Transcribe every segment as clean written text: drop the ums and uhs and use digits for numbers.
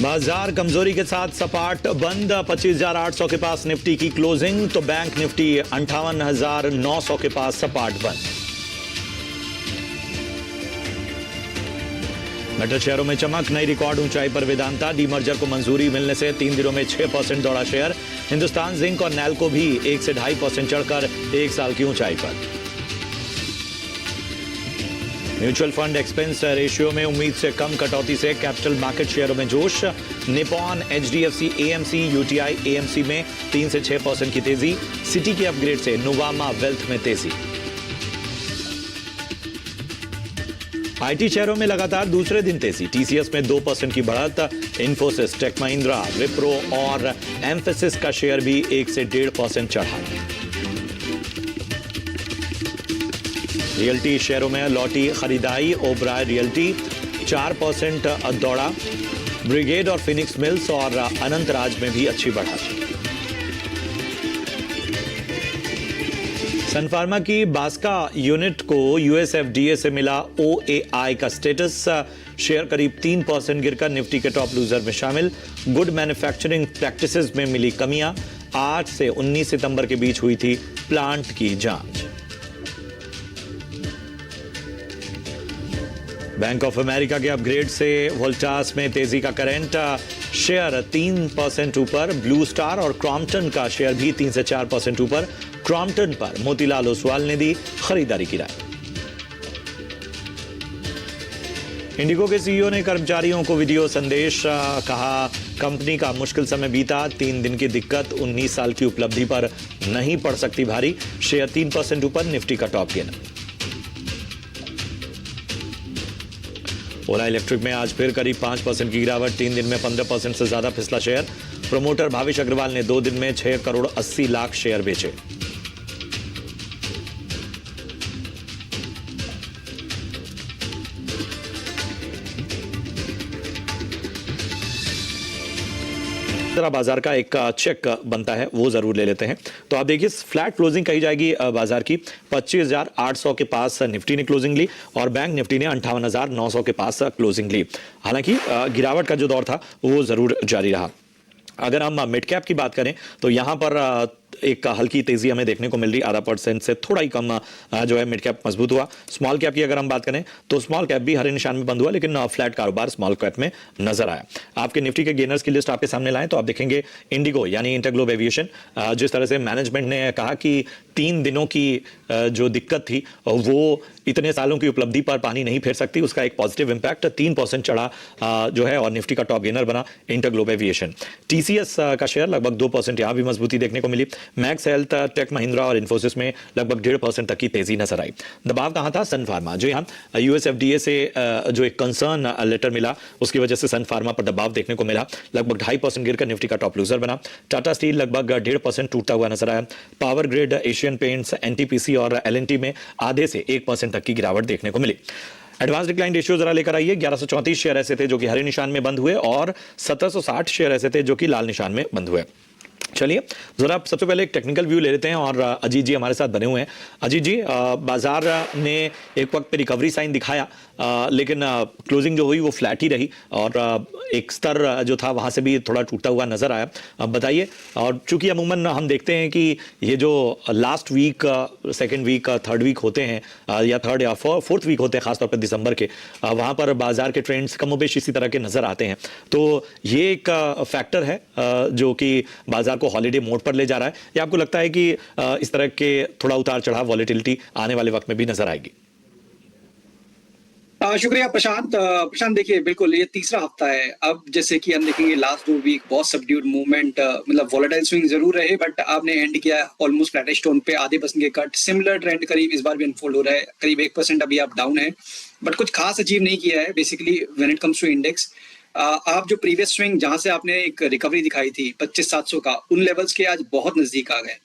बाजार कमजोरी के साथ सपाट बंद। 25,800 के पास निफ्टी की क्लोजिंग, तो बैंक निफ्टी 58,900 के पास सपाट बंद। मेटल शेयरों में चमक, नई रिकॉर्ड ऊंचाई पर वेदांता। डीमर्जर को मंजूरी मिलने से 3 दिनों में 6% दौड़ा शेयर। हिंदुस्तान जिंक और नैल्को भी 1 से 2.5% चढ़कर 1 साल की ऊंचाई पर। म्यूचुअल फंड एक्सपेंस रेशियो में उम्मीद से कम कटौती से कैपिटल मार्केट शेयरों में जोश। Nippon, HDFC, AMC, UTI, AMC में 3 से 6% की तेजी। सिटी के अपग्रेड से नोवामा वेल्थ में तेजी। आईटी शेयरों में लगातार दूसरे दिन तेजी। टीसीएस में 2% की बढ़त। इन्फोसिस, टेक महिंद्रा, विप्रो और एम्फेसिस का शेयर भी 1 से 1.5% चढ़ा। रियल्टी शेयरों में लौटी खरीदारी। ओबराय रियल्टी 4% दौड़ा। ब्रिगेड और फिनिक्स मिल्स और अनंतराज में भी अच्छी बढ़त। सन फार्मा की बास्का यूनिट को यूएसएफडीए से मिला ओएआई का स्टेटस। शेयर करीब 3% गिरकर निफ्टी के टॉप लूजर में शामिल। गुड मैन्युफैक्चरिंग प्रैक्टिसेस में मिली कमियां। 8 से 19 सितंबर के बीच हुई थी प्लांट की जांच। बैंक ऑफ अमेरिका के अपग्रेड से वोल्टास में तेजी का करंट। शेयर 3% ऊपर। ब्लू स्टार और क्रॉम्पटन का शेयर भी 3 से 4% ऊपर। क्रॉम्पटन पर मोतीलाल ओसवाल ने दी खरीदारी की राय। इंडिगो के सीईओ ने कर्मचारियों को वीडियो संदेश। कहा कंपनी का मुश्किल समय बीता। 3 दिन की दिक्कत 19 साल की उपलब्धि पर नहीं पड़ सकती भारी। शेयर 3% ऊपर। निफ्टी का टॉप गेनर। ओला इलेक्ट्रिक में आज फिर करीब 5% की गिरावट। 3 दिन में 15% से ज्यादा फिसला शेयर। प्रमोटर भाविश अग्रवाल ने 2 दिन में 6 करोड़ 80 लाख शेयर बेचे। बाजार का एक चेक बनता है, वो जरूर ले लेते हैं। तो आप देखिए फ्लैट क्लोजिंग कही जाएगी बाजार की। 25,800 के पास निफ्टी ने क्लोजिंग ली और बैंक निफ्टी ने 58,900 के पास क्लोजिंग ली। हालांकि गिरावट का जो दौर था वो जरूर जारी रहा। अगर हम मिड कैप की बात करें तो यहां पर एक हल्की तेजी हमें देखने को मिल रही। 0.5% से थोड़ा ही कम जो है मिड कैप मजबूत हुआ। स्मॉल कैप की अगर हम बात करें तो स्मॉल कैप भी हरे निशान में बंद हुआ, लेकिन फ्लैट कारोबार स्मॉल कैप में नजर आया। आपके निफ्टी के गेनर्स की लिस्ट आपके सामने लाएं तो आप देखेंगे इंडिगो यानी इंटरग्लोब एविएशन, जिस तरह से मैनेजमेंट ने कहा कि 3 दिनों की जो दिक्कत थी वो इतने सालों की उपलब्धि पर पानी नहीं फेर सकती, उसका एक पॉजिटिव इंपैक्ट। 3% चढ़ा जो है और निफ्टी का टॉप गेनर बना इंटरग्लोब एविएशन। टीसीएस का शेयर लगभग 2% यहां भी मजबूती देखने को मिली। मैक्स हेल्थ, टेक महिंद्रा और इन्फोसिस में लगभग 1.5% तक की तेजी नजर आई। दबाव कहां था? सन फार्मा। जो यहां यूएसएफडीए से जो एक कंसर्न लेटर मिला उसकी वजह से सन फार्मा पर दबाव देखने को मिला। लगभग 2.5% गिरकर निफ्टी का टॉप लूजर बना। टाटा स्टील लगभग 1.5% टूटता हुआ नजर आया। Power grid, Asian paints, NTPC और एलएनटी में आधे से 1% तक की गिरावट देखने को मिली। एडवांस डिक्लाइन रेशियो जरा लेकर आइए। 1134 शेयर ऐसे थे जो कि हरे निशान में बंद हुए और 1760 शेयर ऐसे थे जो कि लाल निशान में बंद हुए। चलिए जरा सबसे पहले एक टेक्निकल व्यू ले लेते हैं और अजीत जी हमारे साथ बने हुए हैं। अजीत जी, बाजार ने एक वक्त पे रिकवरी साइन दिखाया, लेकिन क्लोजिंग जो हुई वो फ्लैट ही रही और एक स्तर जो था वहां से भी थोड़ा टूटता हुआ नजर आया। अब बताइए, और चूंकि अमूमन हम देखते हैं कि ये जो last week, second week, third week होते हैं या थर्ड या फोर्थ वीक होते हैं खासतौर पर दिसंबर के, वहां पर बाजार के ट्रेंड्स कमोबेश इसी तरह के नजर आते हैं। तो ये एक फैक्टर है जो कि बाजार को हॉलिडे मोड पर ले जा रहा है, या आपको लगता है कि इस तरह के थोड़ा उतार चढ़ाव वॉलेटिलिटी आने वाले वक्त में भी नजर आएगी? शुक्रिया प्रशांत। देखिए बिल्कुल ये तीसरा हफ्ता है। अब जैसे कि हम देखेंगे लास्ट 2 वीक बहुत सबड्यूड मूवमेंट, मतलब वोलेटाइल स्विंग जरूर रहे, बट आपने एंड किया ऑलमोस्ट फ्लैटिश टोन पे, आधे % के कट। सिमिलर ट्रेंड करीब इस बार भी अनफोल्ड हो रहा है। करीब 1% अभी आप डाउन है, बट कुछ खास अचीव नहीं किया है basically when it comes to index. आप जो प्रीवियस स्विंग जहां से आपने एक रिकवरी दिखाई थी 25,700 का, उन लेवल्स के आज बहुत नजदीक आ गए।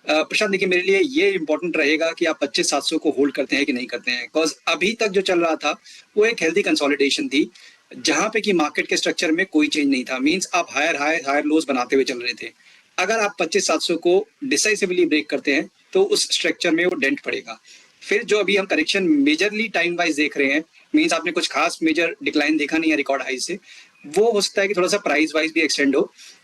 प्रशांत देखिए मेरे लिए ये इंपॉर्टेंट रहेगा कि आप 25,700 को होल्ड करते हैं कि नहीं करते हैं, बिकॉज अभी तक जो चल रहा था वो एक हेल्दी कंसोलिडेशन थी जहां पे कि मार्केट के स्ट्रक्चर में कोई चेंज नहीं था। मींस आप हायर लोज बनाते हुए चल रहे थे। अगर आप 25,700 को डिसाइसिवली ब्रेक करते हैं तो उस स्ट्रक्चर में वो डेंट पड़ेगा। फिर जो अभी हम करेक्शन मेजरली टाइम वाइज देख रहे हैं, मींस आपने कुछ खास मेजर डिक्लाइन देखा नहीं है रिकॉर्ड हाई से, वो हो सकता है कि थोड़ा सा प्राइस वाइज भी एक्सटेंड हो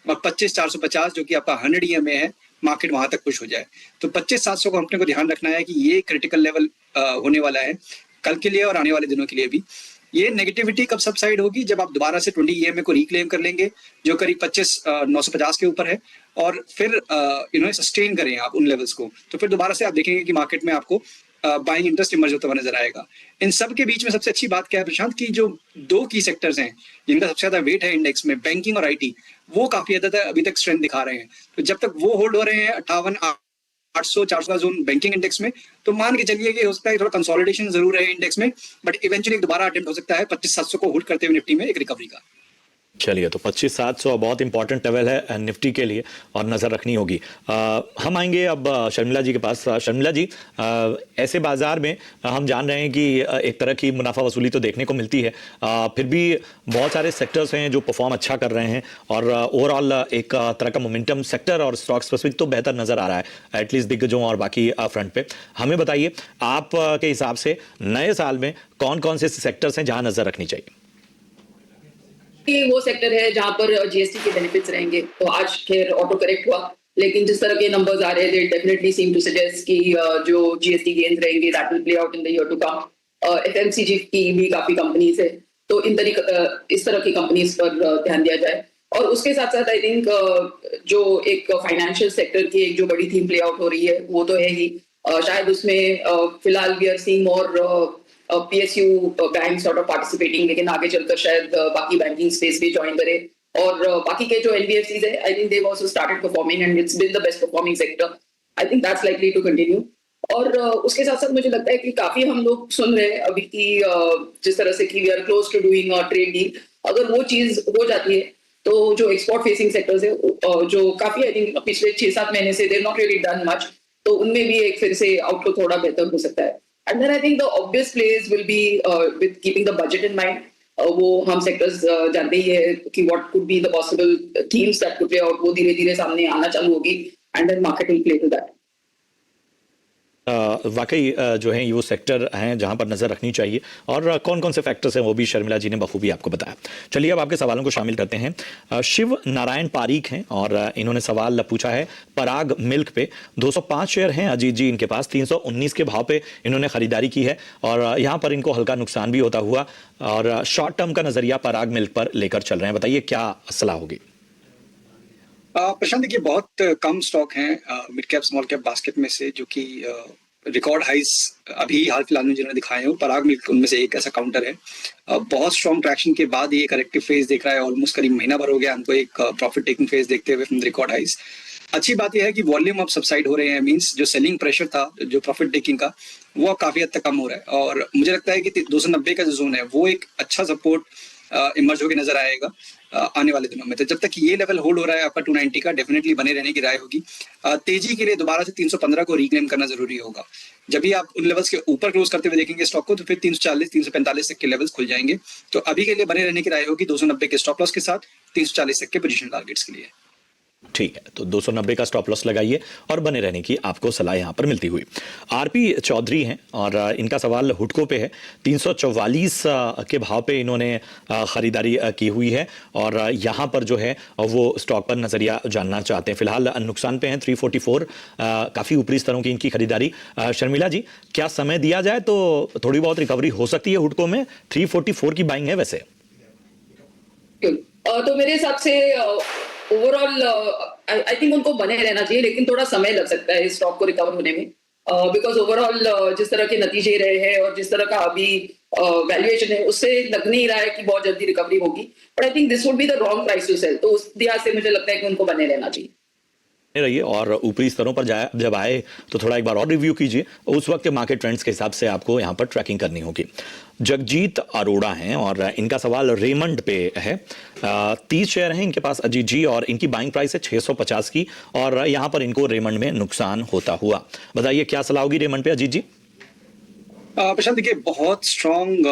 और 25,450 जो कि आपका 100 EMA है, मार्केट वहां तक पुश हो जाए। तो 25,700 को अपने को ध्यान रखना है कि ये क्रिटिकल लेवल होने वाला है कल के लिए और आने वाले दिनों के लिए भी। ये नेगेटिविटी कब सबसाइड होगी, जब आप दोबारा से 20 EMA को रिक्लेम कर लेंगे जो करीब 25,950 के ऊपर है, और फिर सस्टेन करें आप उन लेवल्स को, तो फिर दोबारा से आप देखेंगे कि मार्केट में आपको बाइंग इंटरेस्ट इमर्ज होता हुआ नजर आएगा। इन सब के बीच में सबसे अच्छी बात क्या है प्रशांत, की जो दो की सेक्टर्स हैं जिनका सबसे ज्यादा वेट है इंडेक्स में, बैंकिंग और IT, वो काफी हद तक अभी तक स्ट्रेंथ दिखा रहे हैं। तो जब तक वो होल्ड हो रहे हैं 58,800-400 का जोन बैंकिंग इंडेक्स में, तो मान के चलिए कि हो सकता है थोड़ा कंसोलिडेशन जरूर है इंडेक्स में, बट इवेंचुअली दोबारा अटेम्प्ट हो सकता है 25,700 को होल्ड करते हुए निफ्टी में एक रिकवरी का। चलिए, तो 25,700 बहुत इंपॉर्टेंट लेवल है निफ्टी के लिए और नज़र रखनी होगी। हम आएंगे अब शर्मिला जी के पास। शर्मिला जी, ऐसे बाजार में हम जान रहे हैं कि एक तरह की मुनाफा वसूली तो देखने को मिलती है, फिर भी बहुत सारे सेक्टर्स हैं जो परफॉर्म अच्छा कर रहे हैं और ओवरऑल एक तरह का मोमेंटम सेक्टर और स्टॉक स्पेसिफिक तो बेहतर नज़र आ रहा है, एटलीस्ट दिग्गजों और बाकी फ्रंट पे। हमें बताइए आप के हिसाब से नए साल में कौन कौन से सेक्टर्स हैं जहां नज़र रखनी चाहिए? वो सेक्टर है जहां पर GST के बेनिफिट्स रहेंगे। तो आज खैर ऑटो करेक्ट हुआ, लेकिन जिस तरह के नंबर्स आ रहे हैं, they definitely seem to suggest कि जो GST गेन्स रहेंगे that will play out in the year to come. FMCG की भी काफी कंपनीज है, तो इस तरह की कंपनीज पर ध्यान दिया जाए। और उसके साथ साथ आई थिंक जो एक फाइनेंशियल सेक्टर की एक जो बड़ी थीम प्ले आउट हो रही है वो तो है ही, शायद उसमें फिलहाल we are seeing more PSU bank sort of participating, लेकिन आगे चलकर शायद बाकी बैंकिंग स्पेस भी ज्वाइन करे। और बाकी के जो NBFCs है, I think they also started performing and it's been the best performing sector. I think that's likely to continue. और उसके साथ साथ मुझे लगता है कि काफी हम लोग सुन रहे हैं अभी की जिस तरह से कि we are close to doing a trade deal, अगर वो चीज हो जाती है तो जो एक्सपोर्ट फेसिंग सेक्टर्स है जो काफी आई थिंक पिछले 6-7 महीने से they not really done much, तो उनमें भी एक फिर से आउटलुक थोड़ा बेहतर हो सकता है। And then I think the obvious plays will be with keeping the budget in mind. वो हम सेक्टर्स जानते ही है कि what could be the possible themes that could play out, वो धीरे धीरे सामने आना चालू होगी and then market will play to that. वाकई जो है ये वो सेक्टर हैं जहां पर नज़र रखनी चाहिए और कौन कौन से फैक्टर्स हैं वो भी शर्मिला जी ने बखूबी आपको बताया। चलिए अब आपके सवालों को शामिल करते हैं। शिव नारायण पारीक हैं और इन्होंने सवाल पूछा है पराग मिल्क पे। 205 शेयर हैं अजीत जी इनके पास, 319 के भाव पे इन्होंने खरीदारी की है और यहाँ पर इनको हल्का नुकसान भी होता हुआ और शॉर्ट टर्म का नजरिया पराग मिल्क पर लेकर चल रहे हैं। बताइए क्या सलाह होगी? प्रशांत, देखिए बहुत कम स्टॉक हैं mid cap small cap basket में से जो कि रिकॉर्ड हाइस अभी हाल फिलहाल में जिन्होंने दिखाए हैं, पराग मिल्क उनमें से एक ऐसा काउंटर है। बहुत स्ट्रॉन्ग ट्रैक्शन के बाद ये करेक्टिव फेज देख रहा है, ऑलमोस्ट करीब महीना भर हो गया हमको एक प्रॉफिट टेकिंग फेज देखते हुए फ्रॉम रिकॉर्ड हाइस। अच्छी बात यह है कि वॉल्यूम अब सबसाइड हो रहे हैं, मींस जो सेलिंग प्रेशर था जो प्रॉफिट टेकिंग का वो काफी हद तक कम हो रहा है और मुझे लगता है कि 290 का जो जोन है वो एक अच्छा सपोर्ट इमर्ज होकर नजर आएगा आने वाले दिनों में। तो जब तक ये लेवल होल्ड हो रहा है आपका 290 का, डेफिनेटली बने रहने की राय होगी। तेजी के लिए दोबारा से 315 को रिक्लेम करना जरूरी होगा। जब भी आप उन लेवल्स के ऊपर क्लोज करते हुए देखेंगे स्टॉक को तो फिर 340 345 तक के लेवल्स खुल जाएंगे। तो अभी के लिए बने रहने की राय होगी 290 के स्टॉप लॉस के साथ 340 तक के पोजीशन टारगेट्स के लिए। ठीक है, तो 290 का स्टॉप लॉस लगाइए और बने रहने की आपको सलाह यहां पर मिलती हुई। आरपी चौधरी हैं और इनका सवाल हुडको पे है। 344 के भाव पे इन्होंने खरीदारी की हुई है और यहां पर जो है वो स्टॉक पर नजरिया जानना चाहते हैं। फिलहाल नुकसान पे हैं 344, काफी ऊपरी स्तरों की इनकी खरीदारी। शर्मिला जी, क्या समय दिया जाए तो थोड़ी बहुत रिकवरी हो सकती है हुडको में? 344 की बाइंग है वैसे। तो मेरे हिसाब से ओवरऑल आई थिंक उनको बने रहना चाहिए, लेकिन थोड़ा समय लग सकता है इस स्टॉक को रिकवर होने में, बिकॉज ओवरऑल जिस तरह के नतीजे रहे हैं और जिस तरह का अभी वैल्यूएशन है उससे लग नहीं रहा है कि बहुत जल्दी रिकवरी होगी। But I think this would be the wrong price to sell, तो उस लिहाज से मुझे लगता है कि उनको बने रहना चाहिए। रहिए और ऊपरी स्तरों पर जब आए तो थोड़ा एक बार और रिव्यू कीजिए, उस वक्त के मार्केट ट्रेंड्स के हिसाब से आपको यहां पर ट्रैकिंग करनी होगी। जगजीत अरोड़ा हैं और इनका सवाल रेमंड पे है। 30 शेयर हैं इनके पास अजीत जी और इनकी बाइंग प्राइस है 650 की और यहां पर इनको रेमंड में नुकसान होता हुआ। बताइए क्या सलाह होगी रेमंड पे अजीत जी? प्रशांत, देखिए बहुत स्ट्रॉन्ग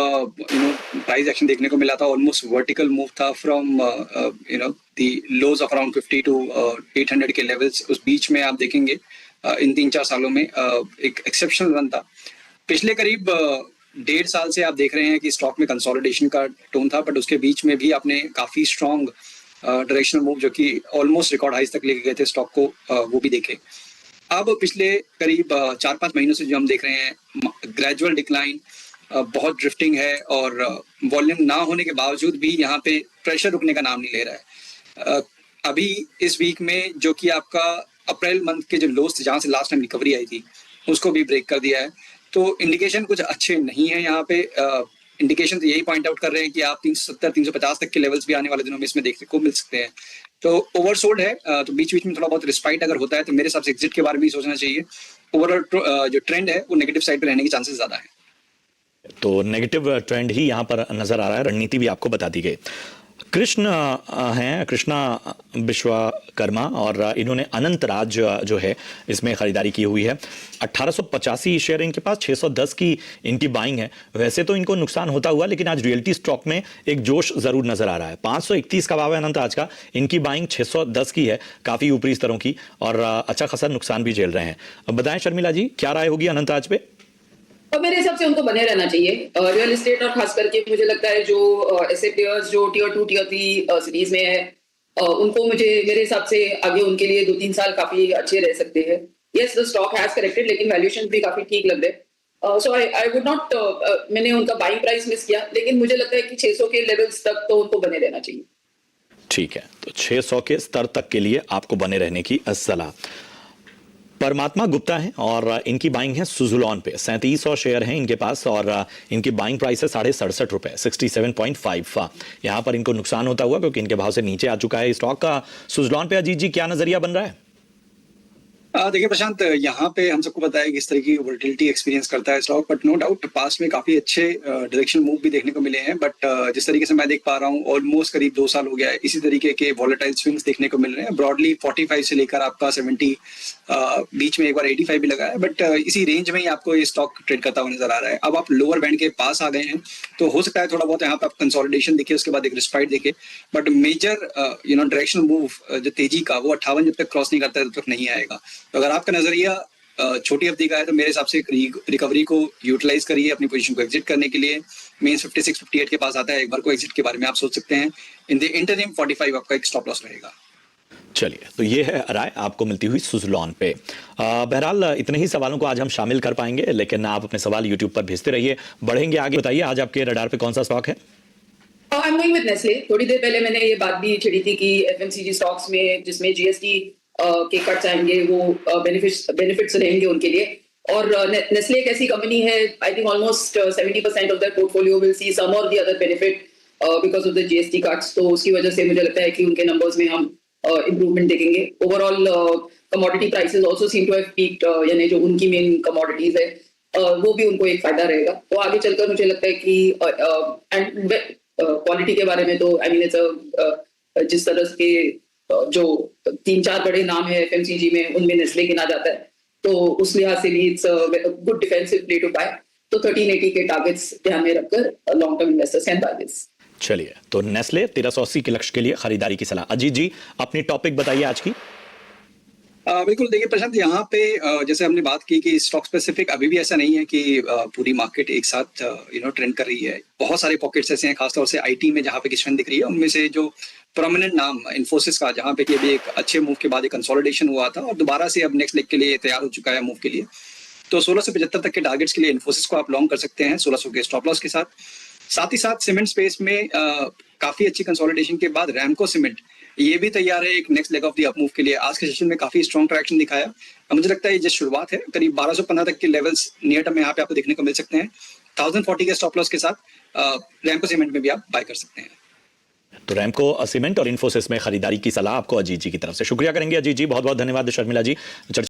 प्राइस एक्शन देखने को मिला था, ऑलमोस्ट वर्टिकल मूव था from the lows of around 50 to 800 के लेवल्स। उस बीच में आप देखेंगे इन 3-4 सालों में एक एक्सेप्शनल रन था। पिछले करीब 1.5 साल से आप देख रहे हैं कि स्टॉक में कंसोलिडेशन का टोन था, बट उसके बीच में भी आपने काफी स्ट्रॉन्ग डायरेक्शनल मूव जो कि ऑलमोस्ट रिकॉर्ड हाइज तक लेके गए थे स्टॉक को, वो भी देखे। अब पिछले करीब 4-5 महीनों से जो हम देख रहे हैं ग्रेजुअल डिक्लाइन, बहुत ड्रिफ्टिंग है और वॉल्यूम ना होने के बावजूद भी यहाँ पे प्रेशर रुकने का नाम नहीं ले रहा है। अभी इस वीक में जो कि आपका अप्रैल मंथ के जो लोस थे जहाँ से लास्ट टाइम रिकवरी आई थी उसको भी ब्रेक कर दिया है, तो इंडिकेशन कुछ अच्छे नहीं है यहाँ पे। इंडिकेशन यही पॉइंट आउट कर रहे हैं कि आप 370-350 तक के लेवल्स भी आने वाले दिनों में इसमें देखने को मिल सकते हैं। तो ओवरसोल्ड है, तो बीच बीच में थोड़ा बहुत रिस्पाइट अगर होता है तो मेरे हिसाब से एग्जिट के बारे में भी सोचना चाहिए। ओवरऑल जो ट्रेंड है वो नेगेटिव साइड पे रहने के चांसेस ज्यादा है। तो नेगेटिव ट्रेंड ही यहाँ पर नजर आ रहा है, रणनीति भी आपको बता दी गई। कृष्णा विश्वकर्मा और इन्होंने अनंत राज जो है इसमें खरीदारी की हुई है। 1885 शेयर इनके पास, 610 की इनकी बाइंग है। वैसे तो इनको नुकसान होता हुआ, लेकिन आज रियल्टी स्टॉक में एक जोश जरूर नजर आ रहा है। 531 का भाव है अनंत राज का, इनकी बाइंग 610 की है, काफी ऊपरी स्तरों की, और अच्छा खासा नुकसान भी झेल रहे हैं। अब बताएं शर्मिला जी, क्या राय होगी अनंत राज पे? और मेरे हिसाब से उनको बने रहना चाहिए रियल एस्टेट, और खास करके मुझे लगता है जो ऐसे प्लेयर्स जो टियर 2 टियर 3 सीरीज में है, उनको मेरे हिसाब से आगे उनके लिए 2-3 साल काफी अच्छे रह सकते हैं। Yes, the stock has corrected, लेकिन वैल्यूएशन भी काफी ठीक लग रहे। सो आई वुड नॉट, मैंने उनका बाइंग प्राइस मिस किया, लेकिन मुझे लगता है कि 600 के लेवल्स तक तो उनको बने रहना चाहिए। ठीक है, तो 600 के स्तर तक के लिए आपको बने रहने की सलाह। परमात्मा गुप्ता है और इनकी बाइंग है सुजुलॉन पे, 3700 शेयर हैं इनके पास और इनकी बाइंग प्राइस है ₹67, 67.5। यहां पर इनको नुकसान होता हुआ क्योंकि इनके भाव से नीचे आ चुका है स्टॉक का। सुजुलॉन पे अजीत जी क्या नजरिया बन रहा है? देखिए प्रशांत, यहाँ पे हम सबको पता है कि इस तरह की वोलेटिलिटी एक्सपीरियंस करता है स्टॉक, बट नो डाउट पास में काफी अच्छे डायरेक्शन मूव भी देखने को मिले हैं। बट जिस तरीके से मैं देख पा रहा हूँ, ऑलमोस्ट करीब 2 साल हो गया है इसी तरीके के वॉलेटाइल स्विंग्स देखने को मिल रहे हैं। ब्रॉडली 45 से लेकर आपका 70, बीच में एक बार 85 भी लगा है, बट इसी रेंज में ही आपको ये स्टॉक ट्रेड करता हुआ नजर आ रहा है। अब आप लोअर बैंड के पास आ गए हैं, तो हो सकता है थोड़ा बहुत यहाँ पे आप कंसोलिडेशन देखिए, उसके बाद एक रिस्पाइट देखिए, बट मेजर डायरेक्शनल मूव जो तेजी का, वो 58 जब तक क्रॉस नहीं करता है तब तक नहीं आएगा। तो अगर आपका नजरिया छोटी अवधि का है तो मेरे हिसाब से रिकवरी को यूटिलाइज करिए अपनी पोजीशन को एग्जिट करने के लिए। मेंस 56-58 के पास आता है, एक बार को एग्जिट के बारे में आप सोच सकते हैं। इन द इंटरिम 45 आपका एक स्टॉप लॉस रहेगा। चलिए, तो ये है राय आपको मिलती हुई सुजुलॉन पे। बहरहाल इतने ही सवालों को आज हम शामिल कर पाएंगे, लेकिन आप अपने सवाल यूट्यूब पर भेजते रहिए, बढ़ेंगे आगे। बताइए आज आपके रडार पे कौन सा स्टॉक है? I am going with Nestle. थोड़ी देर पहले मैंने ये बात भी छिड़ी थी कि एफएमसीजी स्टॉक्स में जिसमें जीएसटी के कट्स आएंगे वो बेनिफिट्स रहेंगे उनके लिए। और नेस्ले एक ऐसी कंपनी है, I think almost 70% of their portfolio will see some और the other benefit because of the GST cuts. तो उसकी वजह से मुझे लगता है कि उनके नंबर्स में हम इम्प्रूवमेंट देखेंगे। Overall commodity prices also seem to have peaked, यानी जो उनकी मेन कमोडिटीज है वो भी उनको एक फायदा रहेगा। तो आगे चलकर मुझे लगता है कि एंड क्वालिटी के बारे में तो आई मीन इट्स जिस तरह के जो 3-4 बड़े नाम है एफएमसीजी में, उनमें नेस्ले गिना जाता है, तो उस लिहाज से भी it's good defensive play to buy. तो 1380 के टारगेट्स ध्यान में रखकर long term investors can buy this. चलिए, तो नेस्ले 1380 के लक्ष्य के लिए खरीदारी की सलाह। अजीत जी अपनी टॉपिक बताइए आज की। बिल्कुल, देखिए प्रशांत, यहाँ पे जैसे हमने बात की कि स्टॉक स्पेसिफिक अभी भी ऐसा नहीं है कि पूरी मार्केट एक साथ ट्रेंड कर रही है। बहुत सारे पॉकेट्स ऐसे हैं, खासतौर से आईटी में जहाँ पे किस्म दिख रही है। उनमें से जो प्रोमिनेंट नाम इन्फोसिस का, जहाँ पे कि अभी एक अच्छे मूव के बाद एक कंसोलिडेशन हुआ था और दोबारा से अब नेक्स्ट लेग के लिए तैयार हो चुका है मूव के लिए। तो 1675 तक के टारगेट्स के लिए इन्फोसिस को आप लॉन्ग कर सकते हैं 1600 के स्टॉप लॉस के साथ ही साथ सीमेंट स्पेस में काफी अच्छी कंसोलिडेशन के बाद रैमको सीमेंट ये भी तैयार है एक next leg of the up move के लिए। आज के सेशन में काफी स्ट्रॉन्ग ट्रैक्शन दिखाया। मुझे लगता है ये जस्ट शुरुआत है। करीब 1215 तक के लेवल्स नियर टर्म में यहाँ पे आपको देखने को मिल सकते हैं। 1040 के स्टॉप लॉस के साथ रैमको सीमेंट में भी आप बाय कर सकते हैं। तो रैमको सीमेंट और इन्फोसिस में खरीदारी की सलाह आपको अजीत जी की तरफ से। शुक्रिया करेंगे अजीत जी, बहुत बहुत धन्यवाद। शर्मिला जी।